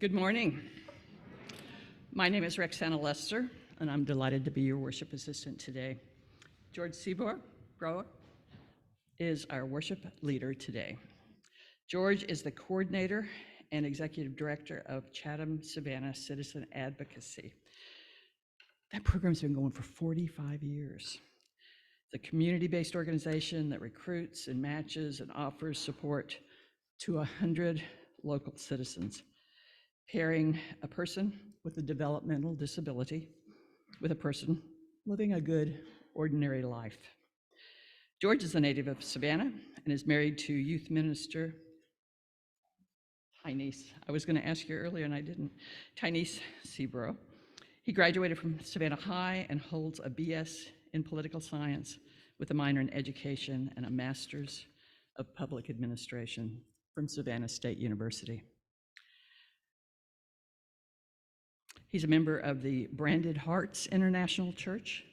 Good morning. My name is Rexanna Lester, and I'm delighted to be your worship assistant today. George Seaborough is our worship leader today. George is the coordinator and executive director of Chatham-Savannah Citizen Advocacy. That program's been going for 45 years. It's a community-based organization that recruits and matches and offers support to 100 local citizens, pairing a person with a developmental disability with a person living a good, ordinary life. George is a native of Savannah and is married to youth minister Tynice. I was going to ask you earlier and I didn't. Tynice Seaborough. He graduated from Savannah High and holds a BS in political science with a minor in education and a master's of public administration from Savannah State University. He's a member of the Branded Hearts International Church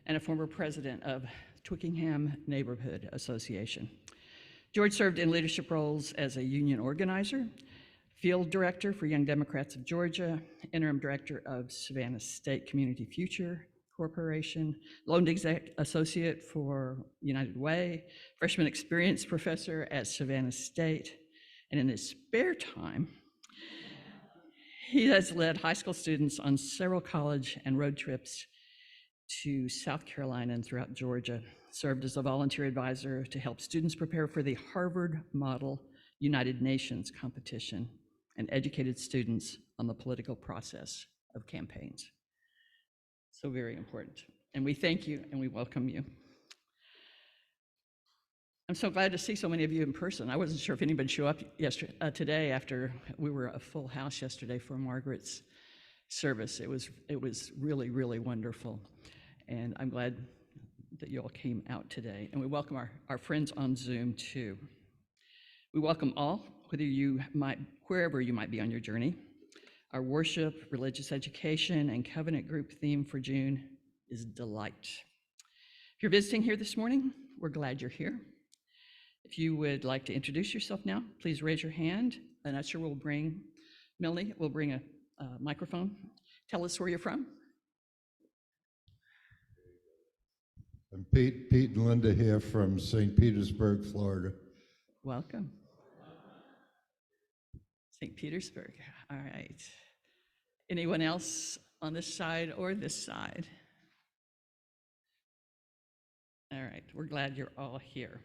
and a former president of Twickenham Neighborhood Association. George served in leadership roles as a union organizer, field director for Young Democrats of Georgia, interim director of Savannah State Community Future Corporation, loan exec associate for United Way, freshman experience professor at Savannah State, and in his spare time, he has led high school students on several college and road trips to South Carolina and throughout Georgia, served as a volunteer advisor to help students prepare for the Harvard Model United Nations competition, and educated students on the political process of campaigns. So very important. And we thank you and we welcome you. I'm so glad to see so many of you in person. I wasn't sure if anybody showed up today after we were a full house yesterday for Margaret's service. It was really, really wonderful. And I'm glad that you all came out today. And we welcome our friends on Zoom too. We welcome all, wherever you might be on your journey. Our worship, religious education, and covenant group theme for June is delight. If you're visiting here this morning, we're glad you're here. If you would like to introduce yourself now, please raise your hand. An usher will Melanie will bring a microphone. Tell us where you're from. I'm Pete and Linda here from St. Petersburg, Florida. Welcome. St. Petersburg, all right. Anyone else on this side or this side? All right, we're glad you're all here.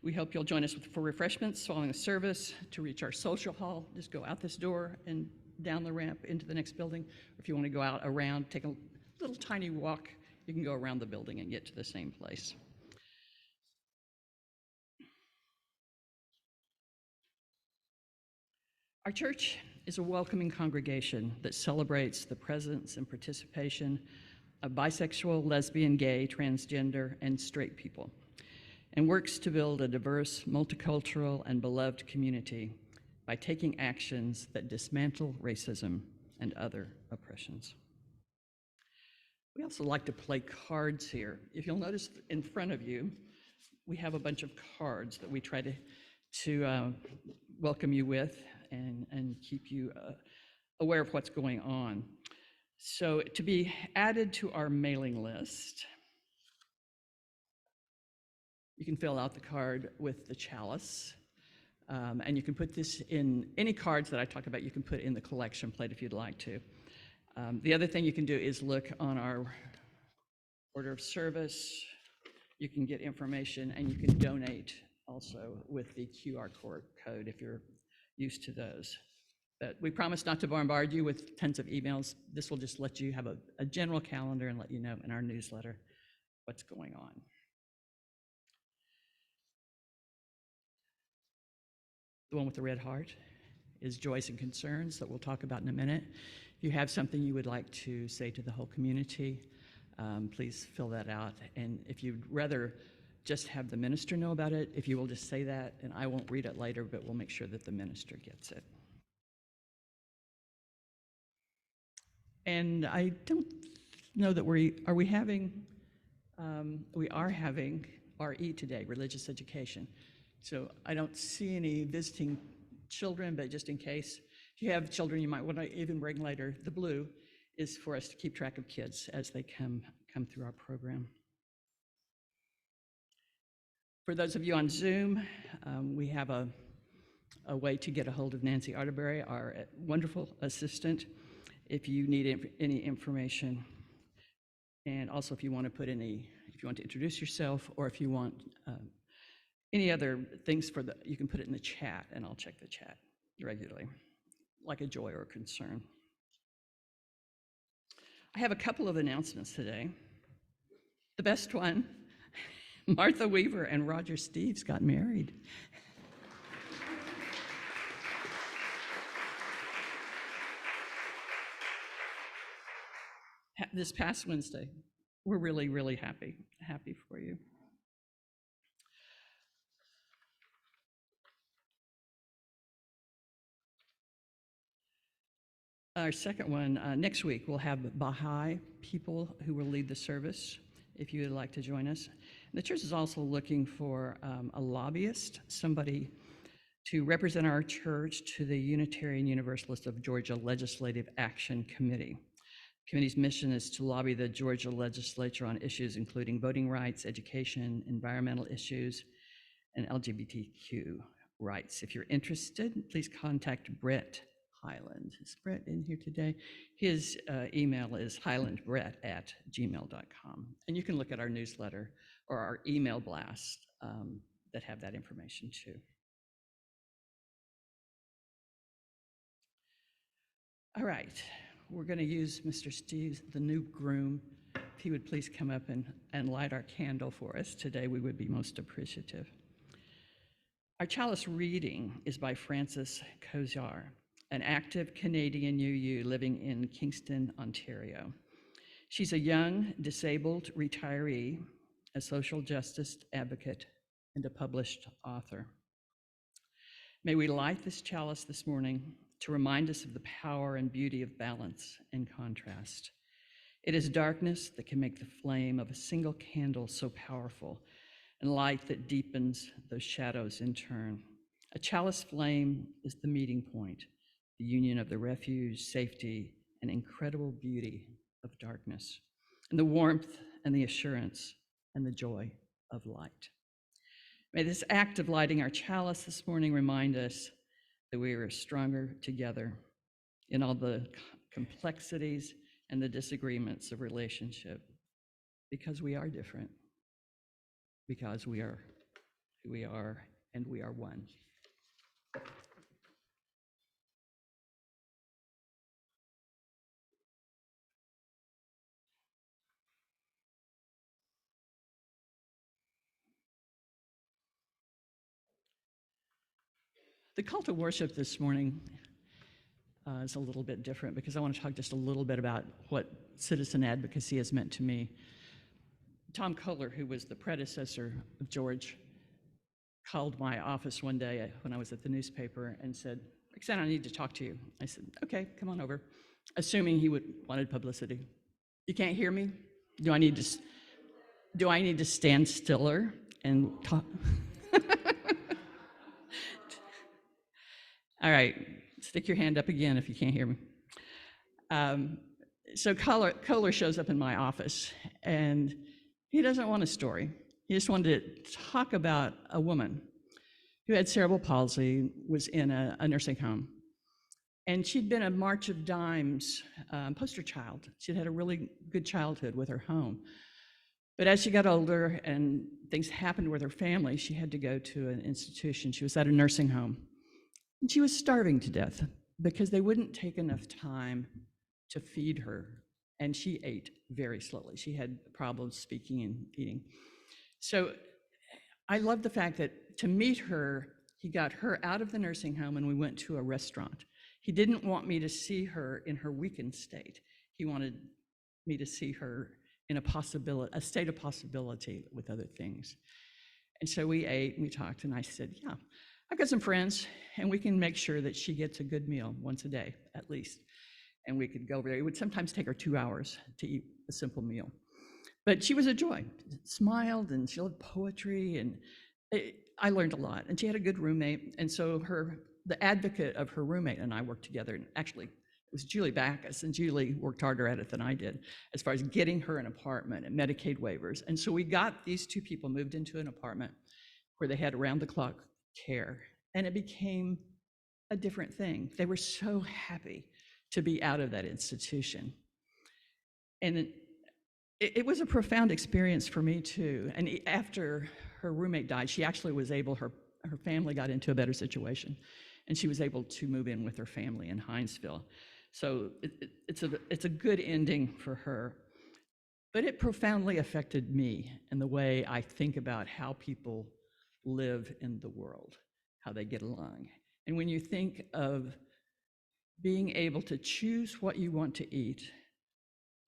We hope you'll join us for refreshments following the service. To reach our social hall, just go out this door and down the ramp into the next building. If you want to go out around, take a little tiny walk, you can go around the building and get to the same place. Our church is a welcoming congregation that celebrates the presence and participation of bisexual, lesbian, gay, transgender, and straight people, and works to build a diverse, multicultural, and beloved community by taking actions that dismantle racism and other oppressions. We also like to play cards here. If you'll notice in front of you, we have a bunch of cards that we try to welcome you with and keep you aware of what's going on. So to be added to our mailing list, you can fill out the card with the chalice, and you can put this in any cards that I talk about, you can put in the collection plate if you'd like to. The other thing you can do is look on our order of service. You can get information, and you can donate also with the QR code if you're used to those. But we promise not to bombard you with tons of emails. This will just let you have a general calendar and let you know in our newsletter what's going on. The one with the red heart is joys and concerns that we'll talk about in a minute. If you have something you would like to say to the whole community, please fill that out. And if you'd rather just have the minister know about it, if you will just say that, and I won't read it later, but we'll make sure that the minister gets it. And I don't know that we are having RE today, religious education. So I don't see any visiting children, but just in case, if you have children you might want to even bring later, the blue is for us to keep track of kids as they come through our program. For those of you on Zoom, we have a way to get a hold of Nancy Arterbury, our wonderful assistant, if you need any information. And also if you want to introduce yourself, or if you want any other things you can put it in the chat, and I'll check the chat regularly, like a joy or a concern. I have a couple of announcements today. The best one, Martha Weaver and Roger Steves got married. This past Wednesday. We're really, really happy for you. Our second one, next week, we'll have Baha'i people who will lead the service, if you would like to join us. The church is also looking for a lobbyist, somebody to represent our church to the Unitarian Universalist of Georgia Legislative Action Committee. The committee's mission is to lobby the Georgia legislature on issues including voting rights, education, environmental issues, and LGBTQ rights. If you're interested, please contact Brett Highland. Is Brett in here today? His email is highlandbrett@gmail.com. And you can look at our newsletter or our email blast that have that information too. All right, we're going to use Mr. Steves, the new groom. If he would please come up and light our candle for us today, we would be most appreciative. Our chalice reading is by Frances Kozar, an active Canadian UU living in Kingston, Ontario. She's a young, disabled retiree, a social justice advocate, and a published author. May we light this chalice this morning to remind us of the power and beauty of balance and contrast. It is darkness that can make the flame of a single candle so powerful, and light that deepens those shadows in turn. A chalice flame is the meeting point, the union of the refuge, safety, and incredible beauty of darkness, and the warmth and the assurance and the joy of light. May this act of lighting our chalice this morning remind us that we are stronger together in all the complexities and the disagreements of relationship, because we are different, because we are who we are, and we are one. The call to worship this morning is a little bit different because I want to talk just a little bit about what citizen advocacy has meant to me. Tom Kohler, who was the predecessor of George, called my office one day when I was at the newspaper and said, "Rexanna, I need to talk to you." I said, "Okay, come on over," assuming he wanted publicity. "You can't hear me? Do I need to stand stiller and talk?" All right, stick your hand up again if you can't hear me. So Kohler shows up in my office, and he doesn't want a story. He just wanted to talk about a woman who had cerebral palsy, was in a nursing home. And she'd been a March of Dimes poster child. She'd had a really good childhood with her home. But as she got older and things happened with her family, she had to go to an institution. She was at a nursing home. And she was starving to death because they wouldn't take enough time to feed her. And she ate very slowly. She had problems speaking and eating. So I love the fact that to meet her, he got her out of the nursing home and we went to a restaurant. He didn't want me to see her in her weakened state. He wanted me to see her in a state of possibility with other things. And so we ate and we talked, and I said, "Yeah, I've got some friends, and we can make sure that she gets a good meal once a day, at least." And we could go over there. It would sometimes take her 2 hours to eat a simple meal. But she was a joy, smiled, and she loved poetry, and I learned a lot. And she had a good roommate, and so the advocate of her roommate and I worked together, and actually it was Julie Backus, and Julie worked harder at it than I did, as far as getting her an apartment and Medicaid waivers. And so we got these two people moved into an apartment where they had around-the-clock care, and it became a different thing. They were so happy to be out of that institution. And it was a profound experience for me too. And after her roommate died, she actually was able, her family got into a better situation, and she was able to move in with her family in Hinesville. So it's a good ending for her. But it profoundly affected me and the way I think about how people live in the world, how they get along. And when you think of being able to choose what you want to eat,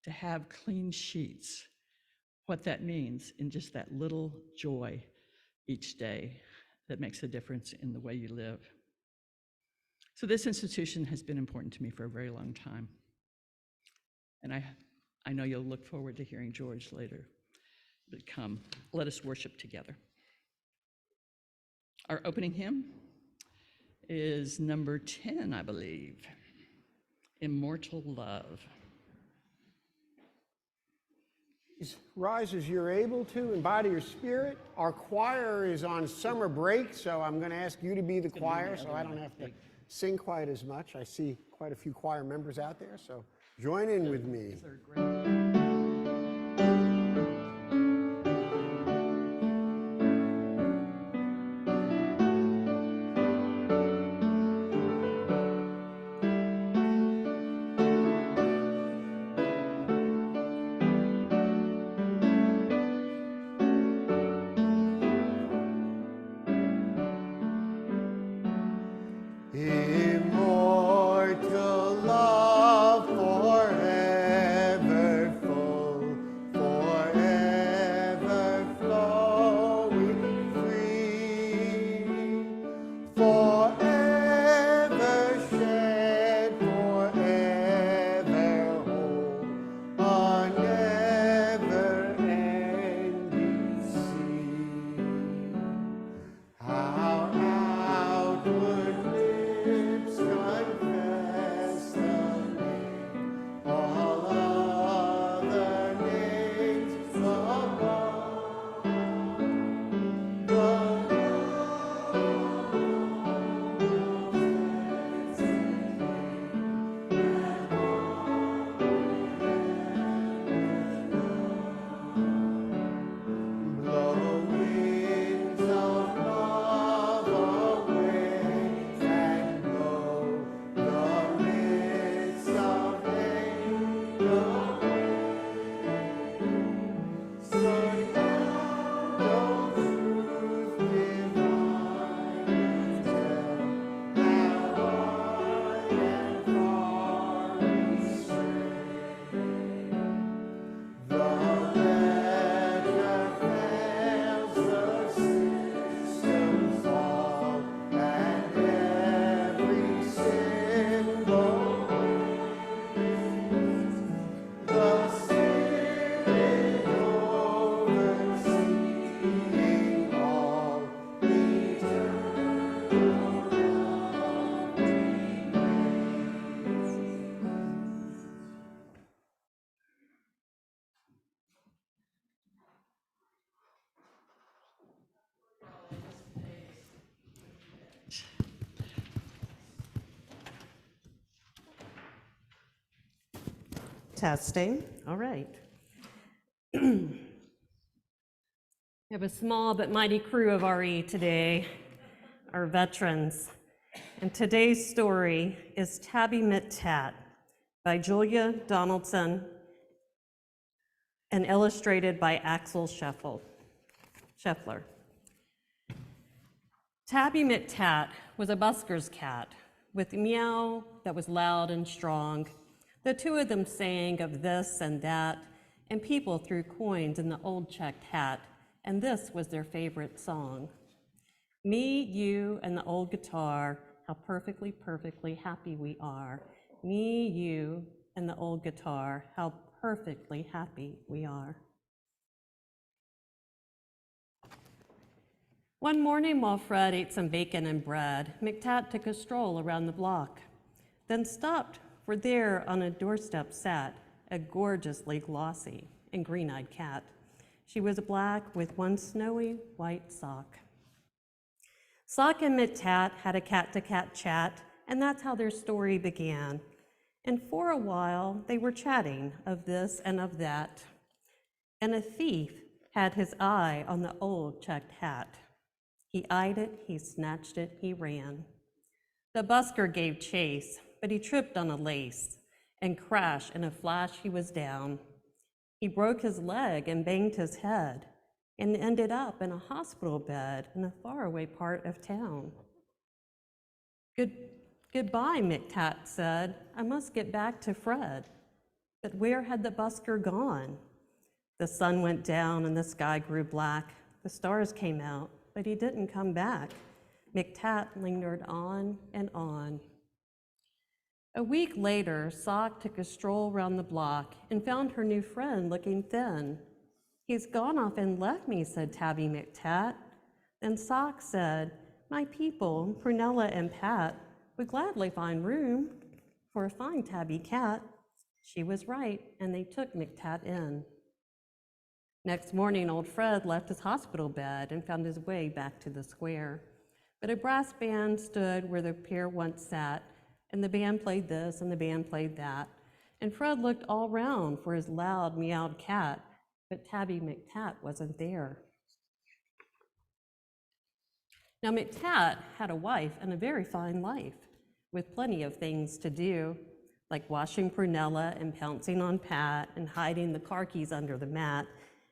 to have clean sheets, what that means in just that little joy each day that makes a difference in the way you live. So this institution has been important to me for a very long time. And I know you'll look forward to hearing George later. But come, let us worship together. Our opening hymn is number 10, I believe, Immortal Love. Rise as you're able to, and body your spirit. Our choir is on summer break, so I'm going to ask you to be the choir so I don't have to sing quite as much. I see quite a few choir members out there, so join in with me. Immortal love forever Testing. All right. We have a small but mighty crew of RE today, our veterans. And today's story is Tabby Mit Tat by Julia Donaldson and illustrated by Axel Scheffler. Tabby Mit Tat was a busker's cat with a meow that was loud and strong. The two of them sang of this and that, and people threw coins in the old checked hat, and this was their favorite song. Me, you, and the old guitar, how perfectly, perfectly happy we are. Me, you, and the old guitar, how perfectly happy we are. One morning while Fred ate some bacon and bread, McTat took a stroll around the block, then stopped, for there on a doorstep sat a gorgeously glossy and green-eyed cat. She was black with one snowy white sock. Sock and McTat had a cat-to-cat chat, and that's how their story began. And for a while, they were chatting of this and of that. And a thief had his eye on the old checked hat. He eyed it, he snatched it, he ran. The busker gave chase, but he tripped on a lace, and crash, in a flash he was down. He broke his leg and banged his head, and ended up in a hospital bed in a faraway part of town. Goodbye, McTat said. I must get back to Fred. But where had the busker gone? The sun went down and the sky grew black. The stars came out, but he didn't come back. McTat lingered on and on. A week later, Sock took a stroll round the block and found her new friend looking thin. He's gone off and left me, said Tabby McTat. Then Sock said, my people, Prunella and Pat, would gladly find room for a fine tabby cat. She was right, and they took McTat in. Next morning, old Fred left his hospital bed and found his way back to the square. But a brass band stood where the pair once sat, and the band played this and the band played that. And Fred looked all round for his loud, meowed cat, but Tabby McTat wasn't there. Now, McTat had a wife and a very fine life, with plenty of things to do, like washing Prunella and pouncing on Pat and hiding the car keys under the mat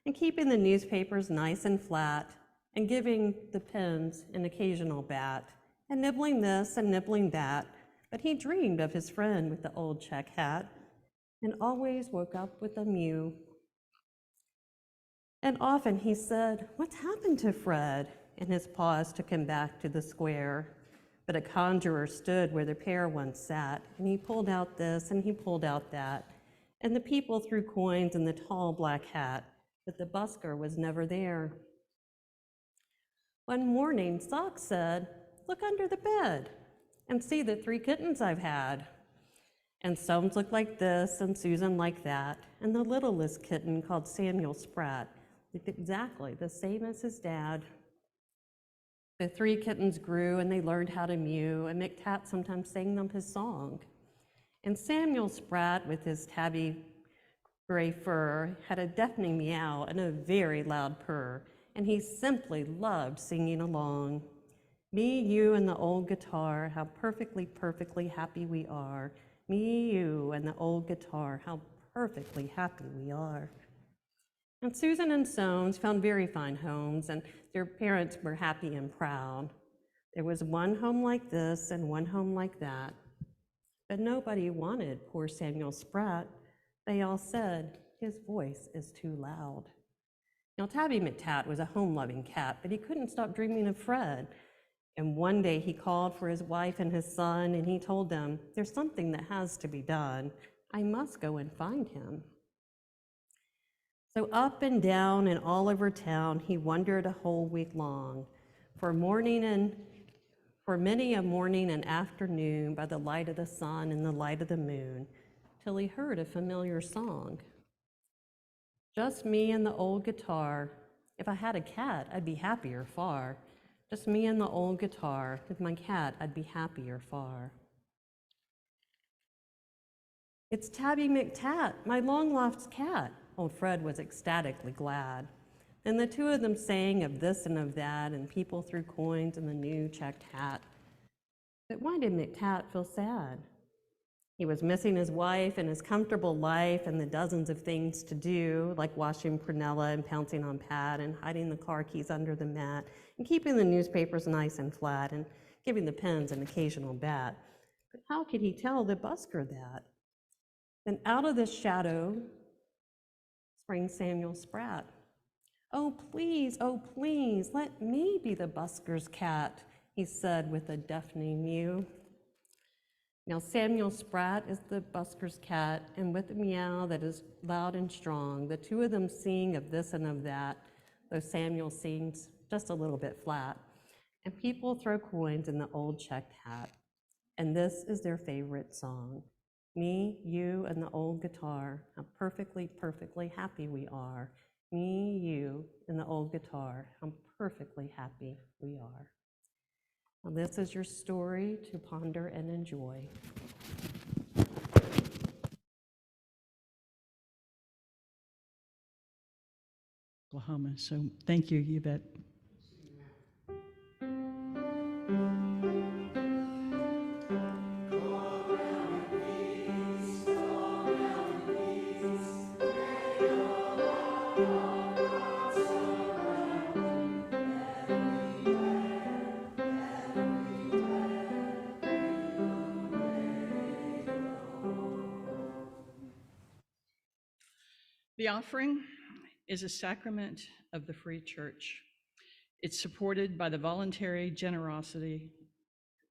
and keeping the newspapers nice and flat and giving the pens an occasional bat and nibbling this and nibbling that. But he dreamed of his friend with the old check hat and always woke up with a mew. And often he said, what's happened to Fred? And his paws took him back to the square. But a conjurer stood where the pair once sat, and he pulled out this and he pulled out that, and the people threw coins in the tall black hat, but the busker was never there. One morning, Sock said, look under the bed and see the 3 kittens I've had. And Soames looked like this and Susan like that, and the littlest kitten called Samuel Spratt looked exactly the same as his dad. The 3 kittens grew and they learned how to mew, and McTat sometimes sang them his song. And Samuel Spratt, with his tabby gray fur, had a deafening meow and a very loud purr, and he simply loved singing along. Me, you, and the old guitar, how perfectly, perfectly happy we are. Me, you, and the old guitar, how perfectly happy we are. And Susan and Soames found very fine homes, and their parents were happy and proud. There was one home like this and one home like that, but nobody wanted poor Samuel Spratt. They all said, his voice is too loud. Now, Tabby McTat was a home-loving cat, but he couldn't stop dreaming of Fred. And one day he called for his wife and his son, and he told them, there's something that has to be done. I must go and find him. So up and down and all over town, he wandered a whole week long, for many a morning and afternoon, by the light of the sun and the light of the moon, till he heard a familiar song. Just me and the old guitar. If I had a cat, I'd be happier far. Just me and the old guitar. With my cat, I'd be happier far. It's Tabby McTat, my long-lost cat. Old Fred was ecstatically glad. And the two of them sang of this and of that, and people threw coins in the new checked hat. But why did McTat feel sad? He was missing his wife and his comfortable life and the dozens of things to do, like washing Prunella and pouncing on Pat and hiding the car keys under the mat and keeping the newspapers nice and flat and giving the pens an occasional bat. But how could he tell the busker that? Then out of the shadow sprang Samuel Spratt. Oh, please, let me be the busker's cat, he said with a deafening mew. Now Samuel Spratt is the busker's cat, and with a meow that is loud and strong, the two of them sing of this and of that, though Samuel sings just a little bit flat. And people throw coins in the old checked hat. And this is their favorite song. Me, you, and the old guitar, how perfectly, perfectly happy we are. Me, you, and the old guitar, how perfectly happy we are. Now, this is your story to ponder and enjoy. Oklahoma. So thank you, Yvette. The offering is a sacrament of the Free Church. It's supported by the voluntary generosity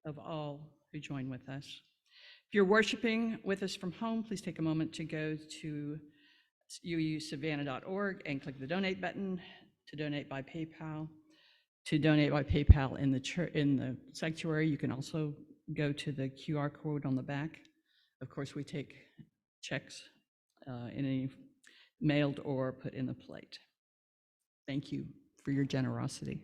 of all who join with us. If you're worshiping with us from home, please take a moment to go to uusavannah.org and click the donate button to donate by PayPal. To donate by PayPal in the church, in the sanctuary, you can also go to the QR code on the back. Of course, we take checks in any mailed or put in the plate. Thank you for your generosity.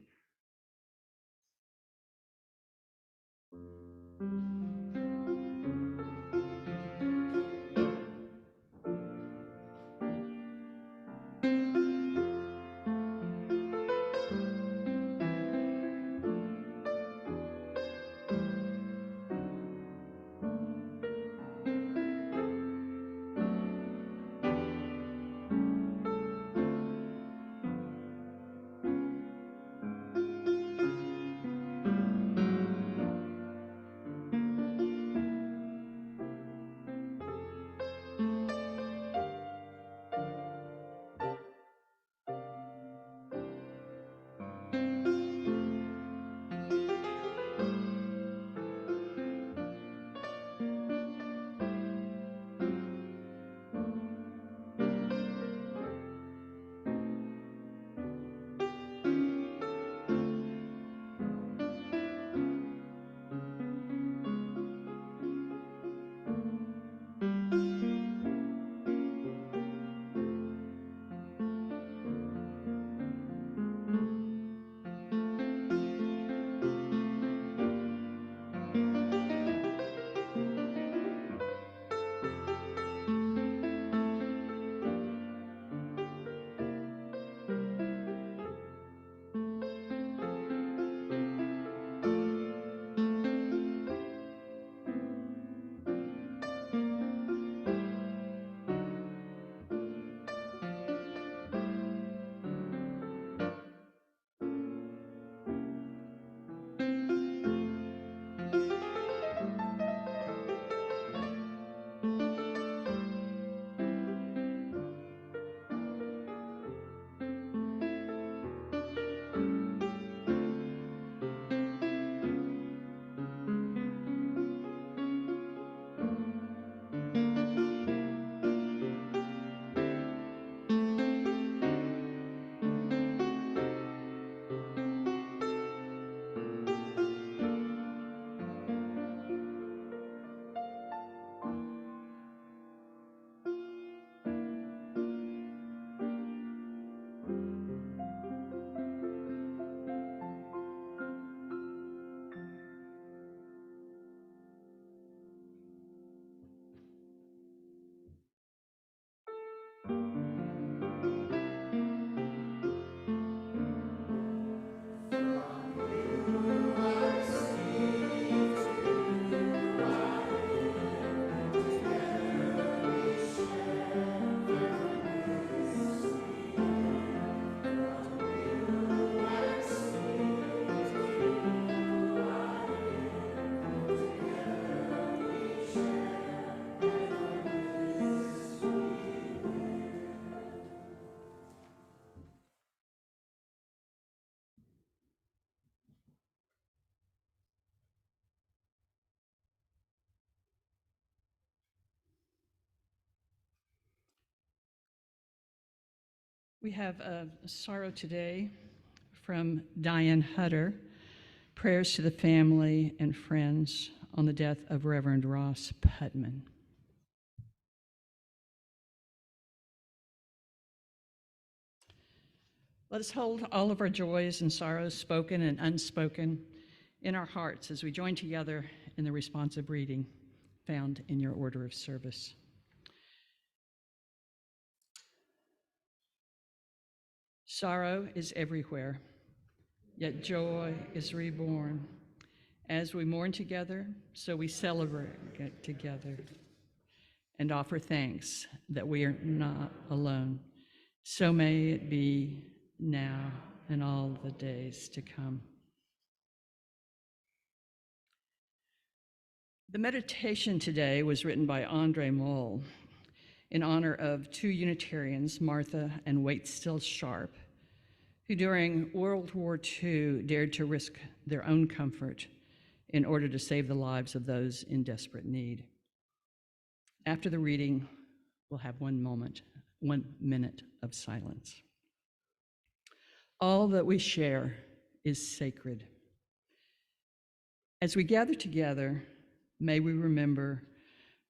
We have a sorrow today from Diane Hutter, prayers to the family and friends on the death of Reverend Ross Putman. Let us hold all of our joys and sorrows, spoken and unspoken, in our hearts as we join together in the responsive reading found in your order of service. Sorrow is everywhere, yet joy is reborn. As we mourn together, so we celebrate together and offer thanks that we are not alone. So may it be now and all the days to come. The meditation today was written by Andre Moll in honor of two Unitarians, Martha and Waitstill Sharp, who during World War II dared to risk their own comfort in order to save the lives of those in desperate need. After the reading, we'll have 1 minute of silence. All that we share is sacred. As we gather together, may we remember,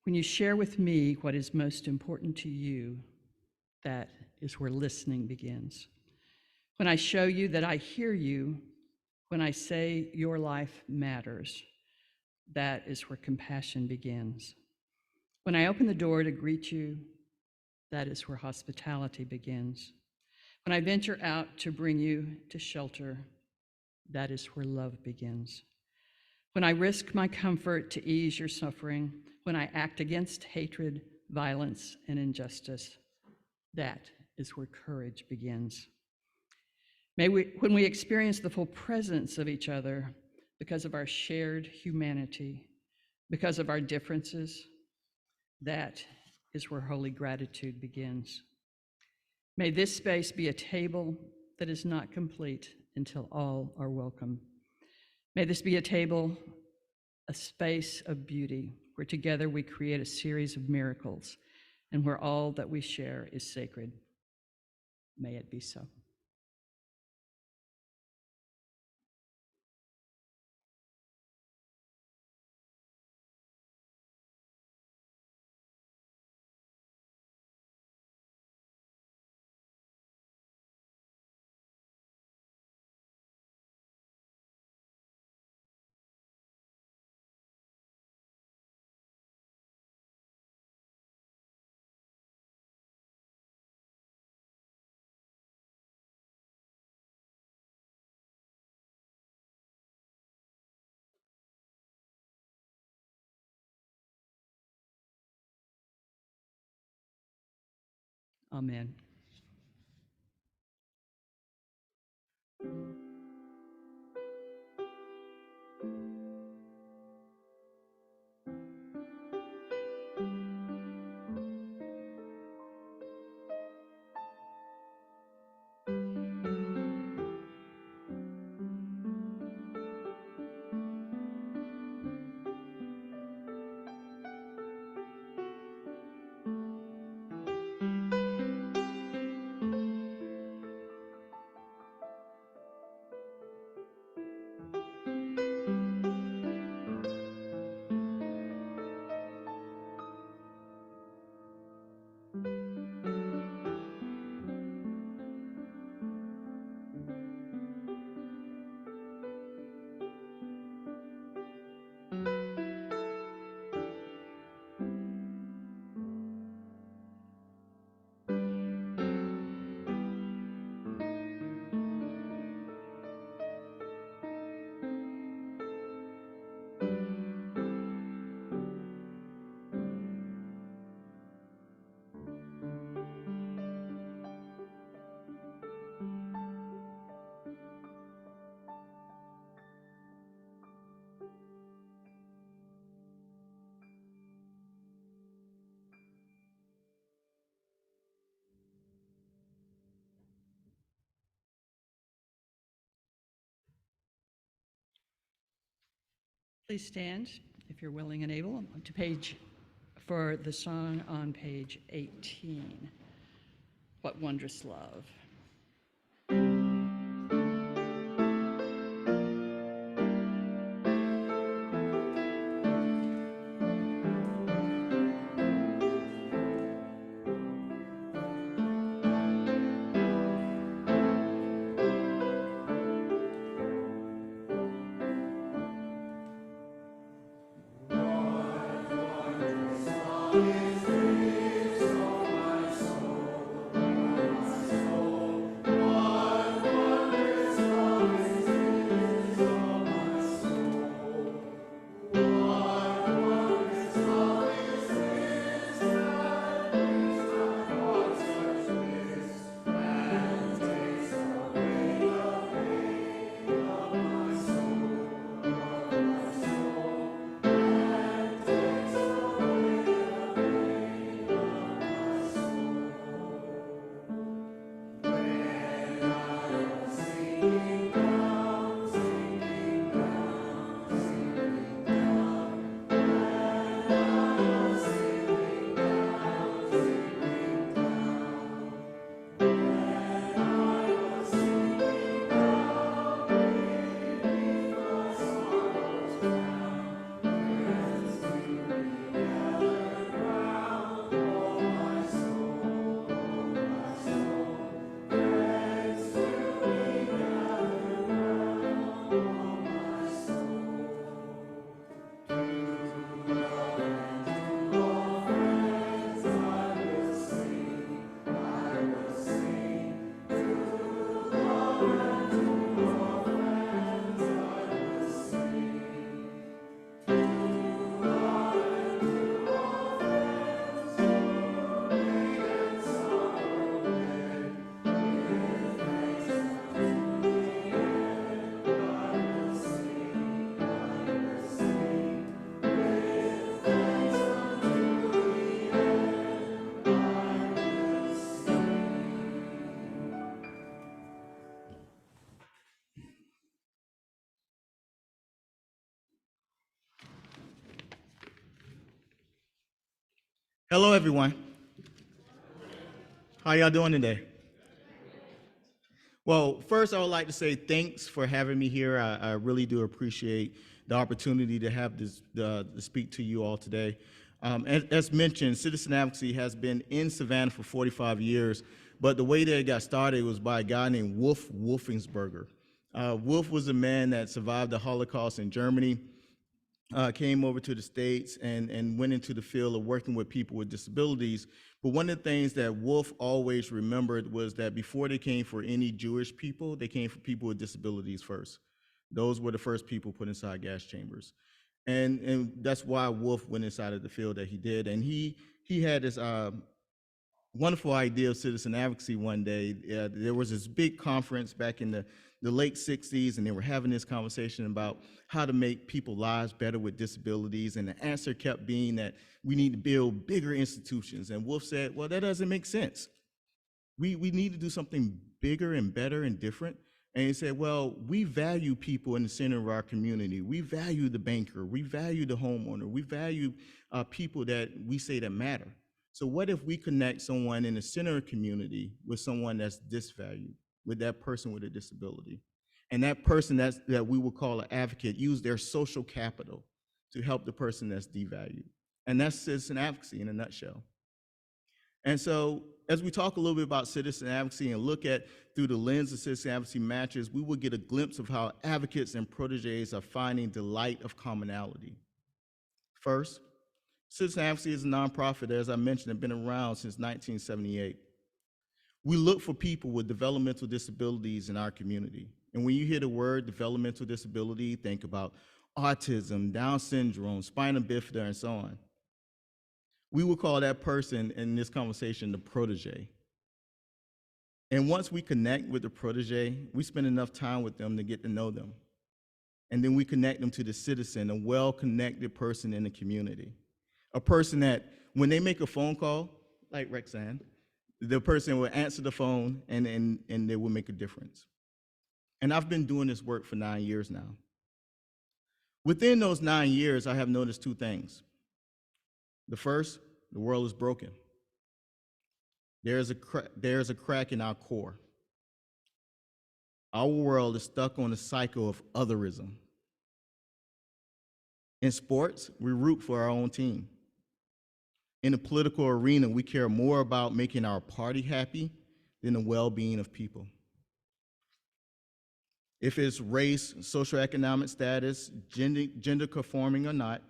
when you share with me what is most important to you, that is where listening begins. When I show you that I hear you, when I say your life matters, that is where compassion begins. When I open the door to greet you, that is where hospitality begins. When I venture out to bring you to shelter, that is where love begins. When I risk my comfort to ease your suffering, when I act against hatred, violence, and injustice, that is where courage begins. When we experience the full presence of each other because of our shared humanity, because of our differences, that is where holy gratitude begins. May this space be a table that is not complete until all are welcome. May this be a table, a space of beauty, where together we create a series of miracles and where all that we share is sacred. May it be so. Amen. Please stand, if you're willing and able, for the song on page 18. What wondrous love. Hello, everyone. How y'all doing today? Well, first, I would like to say thanks for having me here. I really do appreciate the opportunity to have this to speak to you all today. As mentioned, Citizen Advocacy has been in Savannah for 45 years, but the way that it got started was by a guy named Wolf Wolfingsberger. Wolf was a man that survived the Holocaust in Germany, came over to the States and went into the field of working with people with disabilities. But one of the things that Wolf always remembered was that before they came for any Jewish people, they came for people with disabilities first. Those were the first people put inside gas chambers. And that's why Wolf went inside of the field that he did. And he had this wonderful idea of citizen advocacy one day. There was this big conference back in the late 60s, and they were having this conversation about how to make people's lives better with disabilities, and the answer kept being that we need to build bigger institutions. And Wolf said, well, that doesn't make sense. We need to do something bigger and better and different. And he said, well, we value people in the center of our community. We value the banker. We value the homeowner. We value people that we say that matter. So what if we connect someone in the center of community with someone that's disvalued, with that person with a disability? And that person that we would call an advocate use their social capital to help the person that's devalued. And that's citizen advocacy in a nutshell. And so as we talk a little bit about citizen advocacy and look at through the lens of citizen advocacy matches, we will get a glimpse of how advocates and proteges are finding the light of commonality. First, Citizen Advocacy is a nonprofit, as I mentioned, has been around since 1978. We look for people with developmental disabilities in our community. And when you hear the word developmental disability, think about autism, Down syndrome, spina bifida, and so on. We would call that person in this conversation the protege. And once we connect with the protege, we spend enough time with them to get to know them. And then we connect them to the citizen, a well-connected person in the community. A person that, when they make a phone call, like Rexanna, the person will answer the phone and they will make a difference. And I've been doing this work for 9 years now. Within those 9 years, I have noticed two things. The first, the world is broken. There's a crack in our core. Our world is stuck on the cycle of otherism. In sports, we root for our own team. In the political arena, we care more about making our party happy than the well-being of people. If it's race, socioeconomic status, gender conforming or not,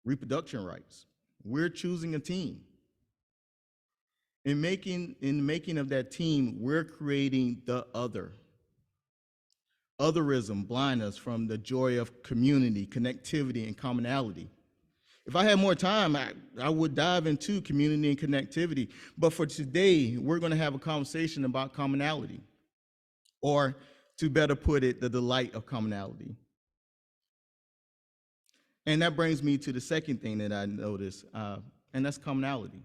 reproduction rights, we're choosing a team. In the making of that team, we're creating the other. Otherism blinds us from the joy of community, connectivity, and commonality. If I had more time, I would dive into community and connectivity. But for today, we're going to have a conversation about commonality, or to better put it, the delight of commonality. And that brings me to the second thing that I noticed, and that's commonality.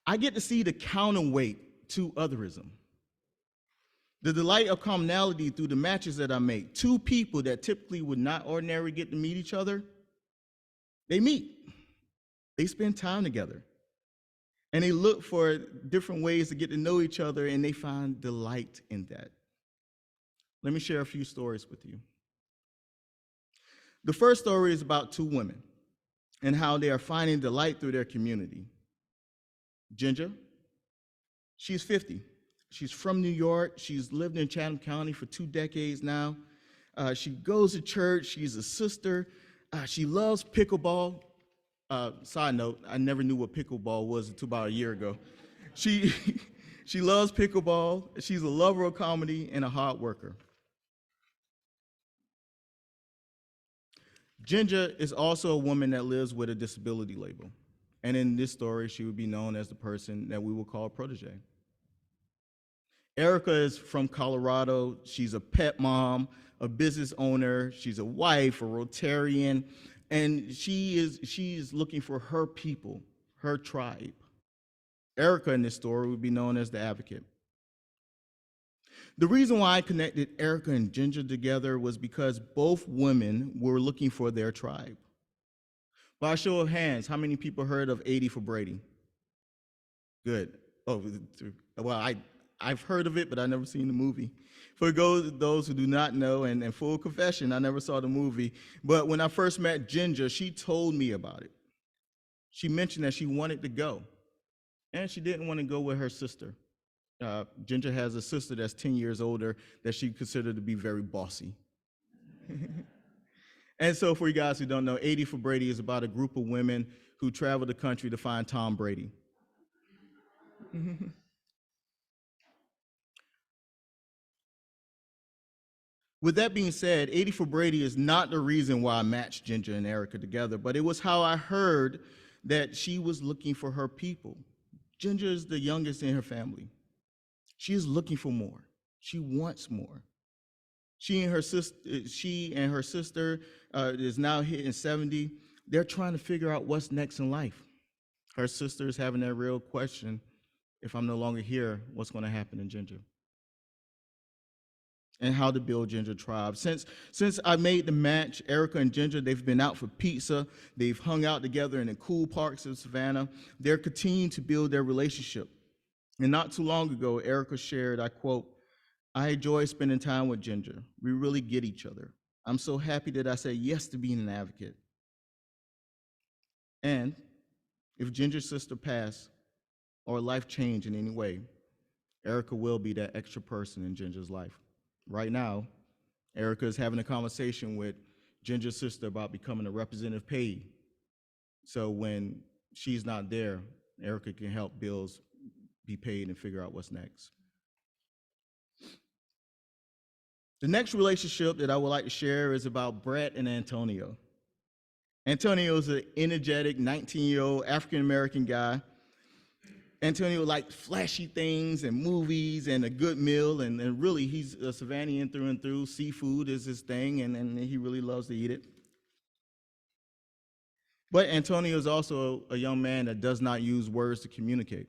I get to see the counterweight to otherism. The delight of commonality through the matches that I make. Two people that typically would not ordinarily get to meet each other, they meet. They spend time together. And they look for different ways to get to know each other, and they find delight in that. Let me share a few stories with you. The first story is about two women and how they are finding delight through their community. Ginger, she's 50. She's from New York. She's lived in Chatham County for 2 decades now. She goes to church. She's a sister. She loves pickleball. Side note, I never knew what pickleball was until about a year ago. She loves pickleball. She's a lover of comedy and a hard worker. Ginger is also a woman that lives with a disability label. And in this story, she would be known as the person that we will call a protege. Erica is from Colorado. She's a pet mom, a business owner. She's a wife, a Rotarian, and she is looking for her people, her tribe. Erica in this story would be known as the advocate. The reason why I connected Erica and Ginger together was because both women were looking for their tribe. By a show of hands, how many people heard of 80 for Brady? Good. Oh, well, I've heard of it, but I've never seen the movie. For those who do not know, and full confession, I never saw the movie, but when I first met Ginger, she told me about it. She mentioned that she wanted to go, and she didn't want to go with her sister. Ginger has a sister that's 10 years older that she considered to be very bossy. And so for you guys who don't know, 80 for Brady is about a group of women who travel the country to find Tom Brady. With that being said, 80 for Brady is not the reason why I matched Ginger and Erica together, but it was how I heard that she was looking for her people. Ginger is the youngest in her family. She is looking for more. She wants more. She and her sister is now hitting 70. They're trying to figure out what's next in life. Her sister is having that real question, if I'm no longer here, what's going to happen in Ginger? And how to build Ginger Tribe. Since I made the match, Erica and Ginger, they've been out for pizza. They've hung out together in the cool parks of Savannah. They're continuing to build their relationship. And not too long ago, Erica shared, I quote, "I enjoy spending time with Ginger. We really get each other. I'm so happy that I said yes to being an advocate." And if Ginger's sister passed or life changed in any way, Erica will be that extra person in Ginger's life. Right now, Erica is having a conversation with Ginger's sister about becoming a representative paid. So when she's not there, Erica can help bills be paid and figure out what's next. The next relationship that I would like to share is about Brett and Antonio. Antonio is an energetic 19-year-old African-American guy. Antonio likes flashy things and movies and a good meal, and really he's a Savannian through and through. Seafood is his thing, and he really loves to eat it. But Antonio is also a young man that does not use words to communicate.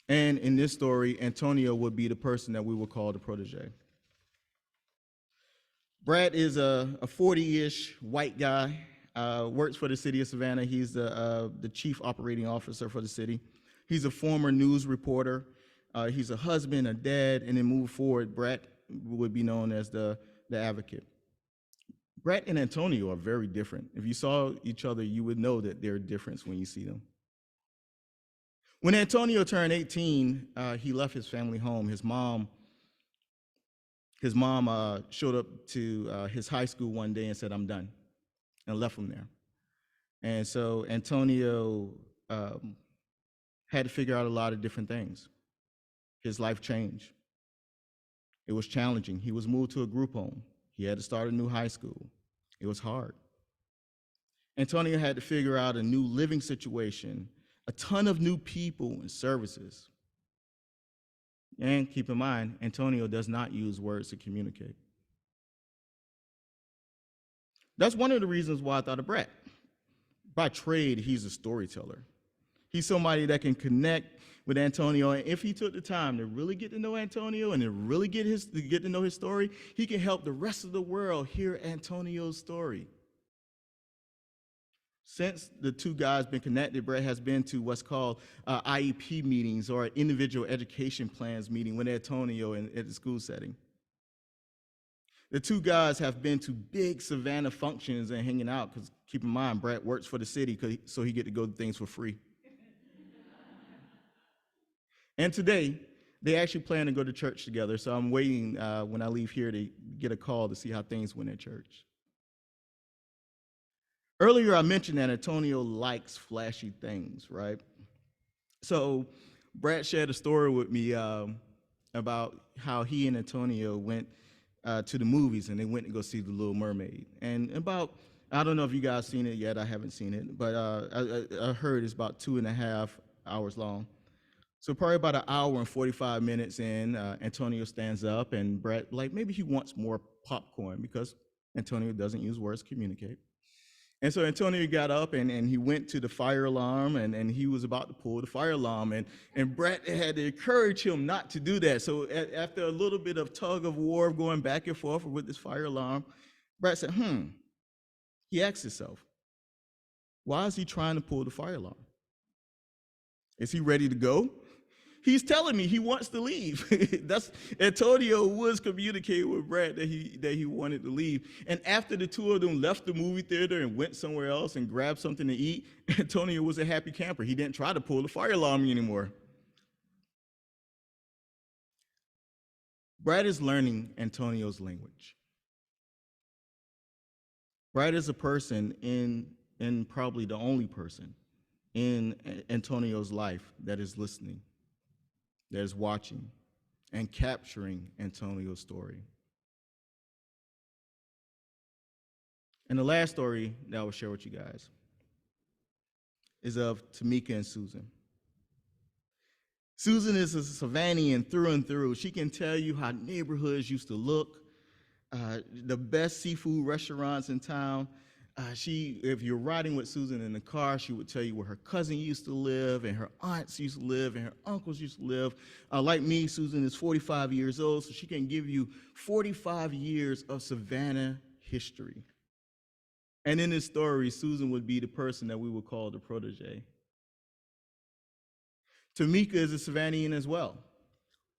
And in this story, Antonio would be the person that we would call the protege. Brad is a 40-ish white guy, works for the city of Savannah. He's the chief operating officer for the city. He's a former news reporter. He's a husband, a dad, and then moving forward, Brett would be known as the advocate. Brett and Antonio are very different. If you saw each other, you would know that they're different when you see them. When Antonio turned 18, he left his family home. His mom showed up to his high school one day and said, "I'm done," and left him there. And so Antonio had to figure out a lot of different things. His life changed. It was challenging. He was moved to a group home. He had to start a new high school. It was hard. Antonio had to figure out a new living situation, a ton of new people and services. And keep in mind, Antonio does not use words to communicate. That's one of the reasons why I thought of Brett. By trade, he's a storyteller. He's somebody that can connect with Antonio, and if he took the time to really get to know Antonio and to really get to know his story, he can help the rest of the world hear Antonio's story. Since the two guys been connected, Brett has been to what's called IEP meetings, or individual education plans meeting with Antonio at the school setting. The two guys have been to big Savannah functions and hanging out, because keep in mind, Brett works for the city, so he get to go to things for free. And today, they actually plan to go to church together, so I'm waiting when I leave here to get a call to see how things went at church. Earlier, I mentioned that Antonio likes flashy things, right? So Brad shared a story with me about how he and Antonio went to the movies, and they went to go see The Little Mermaid. And I don't know if you guys seen it yet, I haven't seen it, but I heard it's about 2.5 hours long. So probably about 1 hour and 45 minutes in, Antonio stands up, and Brett, maybe he wants more popcorn, because Antonio doesn't use words to communicate. And so Antonio got up and he went to the fire alarm, and he was about to pull the fire alarm, and Brett had to encourage him not to do that. So after a little bit of tug of war going back and forth with this fire alarm, Brett said, he asked himself, why is he trying to pull the fire alarm? Is he ready to go? He's telling me he wants to leave. Antonio was communicating with Brad that he wanted to leave. And after the two of them left the movie theater and went somewhere else and grabbed something to eat, Antonio was a happy camper. He didn't try to pull the fire alarm anymore. Brad is learning Antonio's language. Brad is a person and probably the only person in Antonio's life that is listening, that is watching and capturing Antonio's story. And the last story that I will share with you guys is of Tamika and Susan. Susan is a Savannian through and through. She can tell you how neighborhoods used to look, the best seafood restaurants in town. If you're riding with Susan in the car, she would tell you where her cousin used to live, and her aunts used to live, and her uncles used to live. Like me, Susan is 45 years old, so she can give you 45 years of Savannah history. And in this story, Susan would be the person that we would call the protege. Tamika is a Savannian as well.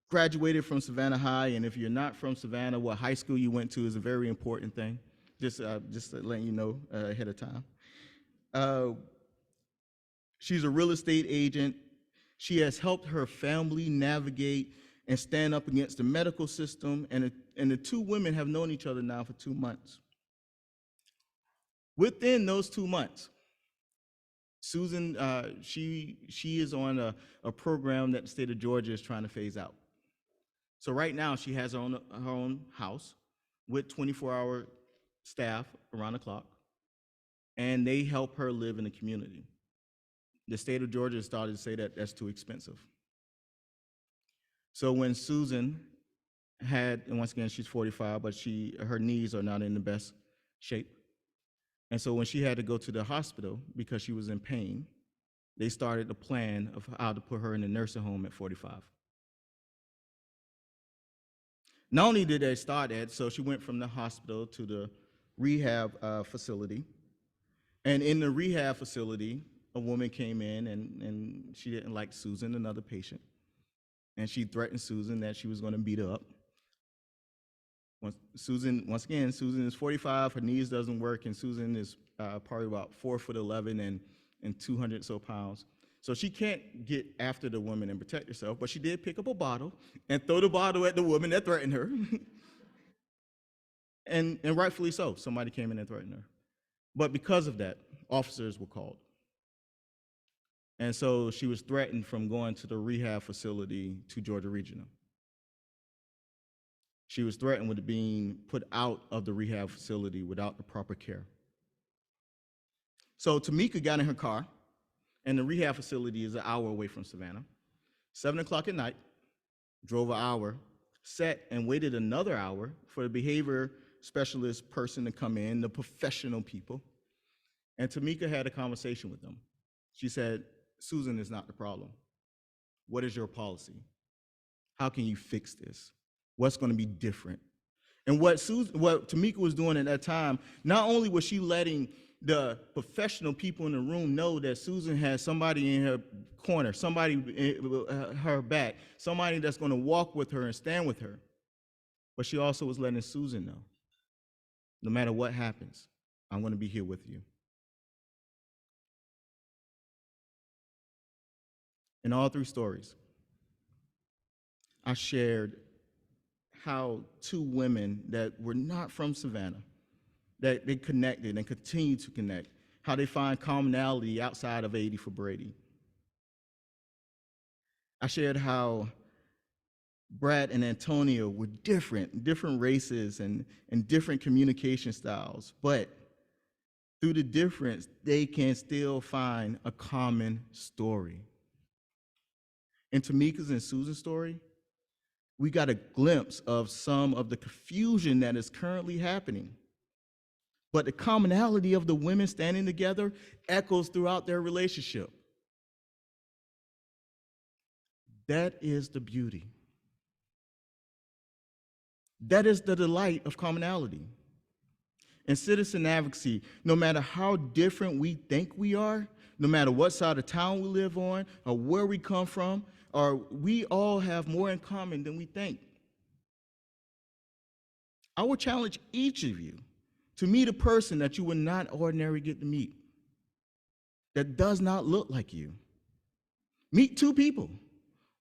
Graduated from Savannah High, and if you're not from Savannah, what high school you went to is a very important thing. Just letting you know ahead of time. She's a real estate agent. She has helped her family navigate and stand up against the medical system, and the two women have known each other now for 2 months. Within those 2 months, Susan, she is on a program that the state of Georgia is trying to phase out. So right now, she has her own house with 24-hour staff around the clock, and they help her live in the community. The state of Georgia started to say that that's too expensive. So when Susan had, and once again, she's 45, but her knees are not in the best shape. And so when she had to go to the hospital because she was in pain, they started a plan of how to put her in a nursing home at 45. Not only did they start that, so she went from the hospital to the rehab facility. And in the rehab facility, a woman came in and she didn't like Susan, another patient. And she threatened Susan that she was going to beat her up. Once again, Susan is 45, her knees doesn't work, and Susan is probably about 4'11" and 200 so pounds. So she can't get after the woman and protect herself, but she did pick up a bottle and throw the bottle at the woman that threatened her. and rightfully so, somebody came in and threatened her. But because of that, officers were called. And so she was threatened from going to the rehab facility to Georgia Regional. She was threatened with being put out of the rehab facility without the proper care. So Tamika got in her car, and the rehab facility is an hour away from Savannah. 7 o'clock at night, drove an hour, sat and waited another hour for the behavior specialist person to come in, the professional people. And Tamika had a conversation with them. She said, Susan is not the problem. What is your policy? How can you fix this? What's going to be different? And what Tamika was doing at that time, not only was she letting the professional people in the room know that Susan has somebody in her corner, somebody in her back, somebody that's going to walk with her and stand with her, but she also was letting Susan know, no matter what happens, I'm going to be here with you. In all three stories, I shared how two women that were not from Savannah, that they connected and continue to connect, how they find commonality outside of 80 for Brady. I shared how Brad and Antonio were different races and different communication styles, but through the difference, they can still find a common story. In Tamika's and Susan's story, we got a glimpse of some of the confusion that is currently happening. But the commonality of the women standing together echoes throughout their relationship. That is the beauty. That is the delight of commonality. In citizen advocacy, no matter how different we think we are, no matter what side of town we live on, or where we come from, or we all have more in common than we think. I would challenge each of you to meet a person that you would not ordinarily get to meet, that does not look like you. Meet two people.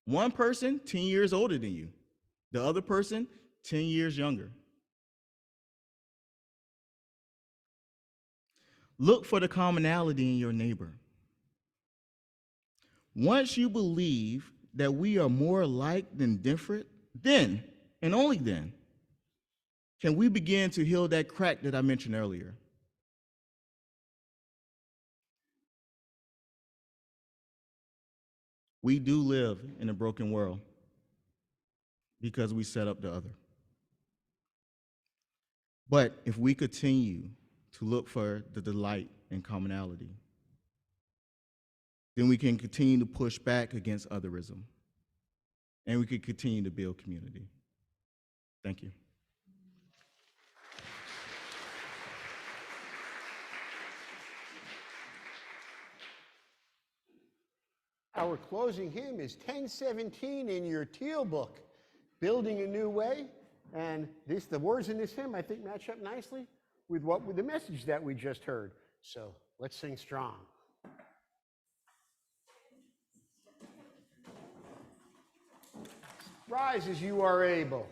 One person, 10 years older than you. The other person, 10 years younger. Look for the commonality in your neighbor. Once you believe that we are more alike than different, then, and only then, can we begin to heal that crack that I mentioned earlier. We do live in a broken world because we set up the other. But if we continue to look for the delight in commonality, then we can continue to push back against otherism, and we can continue to build community. Thank you. Our closing hymn is 1017 in your teal book, Building a New Way. And the words in this hymn, I think, match up nicely with the message that we just heard. So let's sing strong. Rise as you are able.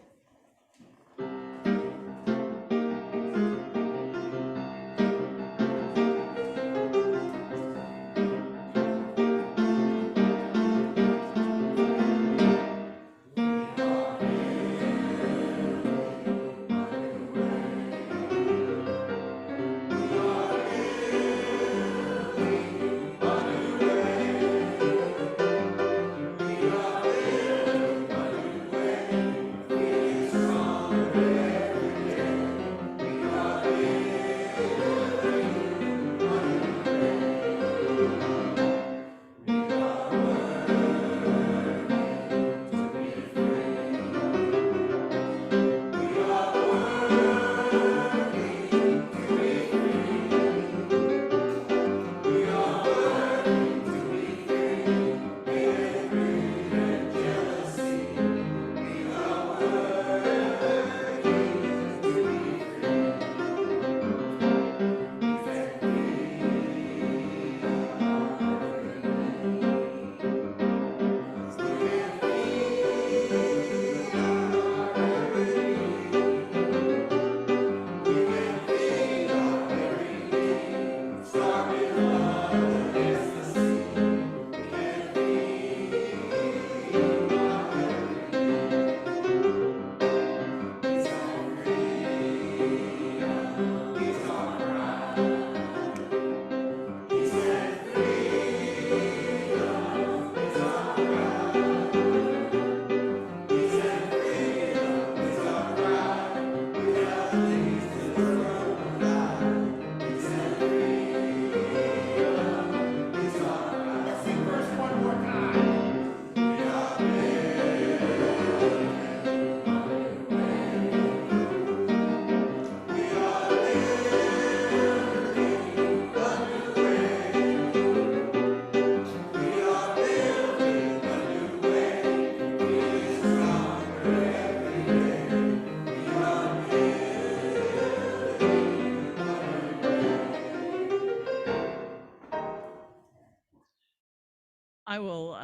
will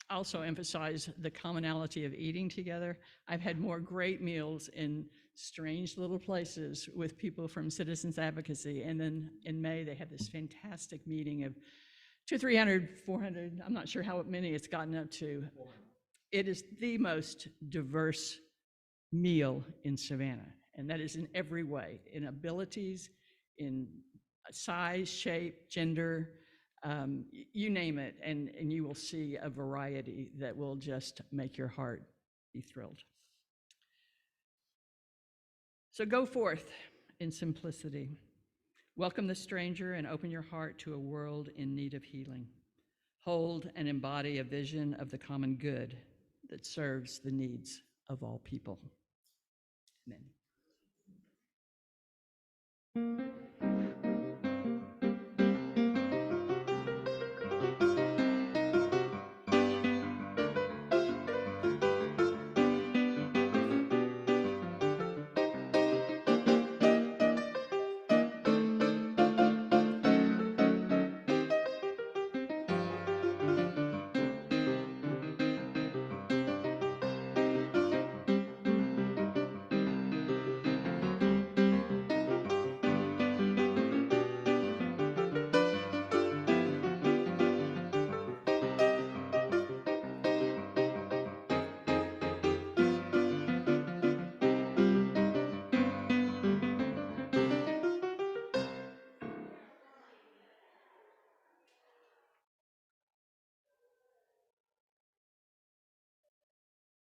also emphasize the commonality of eating together. I've had more great meals in strange little places with people from Citizens Advocacy, and then in May they had this fantastic meeting of 200, 300, 400, I'm not sure how many it's gotten up to. It is the most diverse meal in Savannah, and that is in every way, in abilities, in size, shape, gender, you name it, and you will see a variety that will just make your heart be thrilled. So go forth in simplicity. Welcome the stranger and open your heart to a world in need of healing. Hold and embody a vision of the common good that serves the needs of all people. Amen.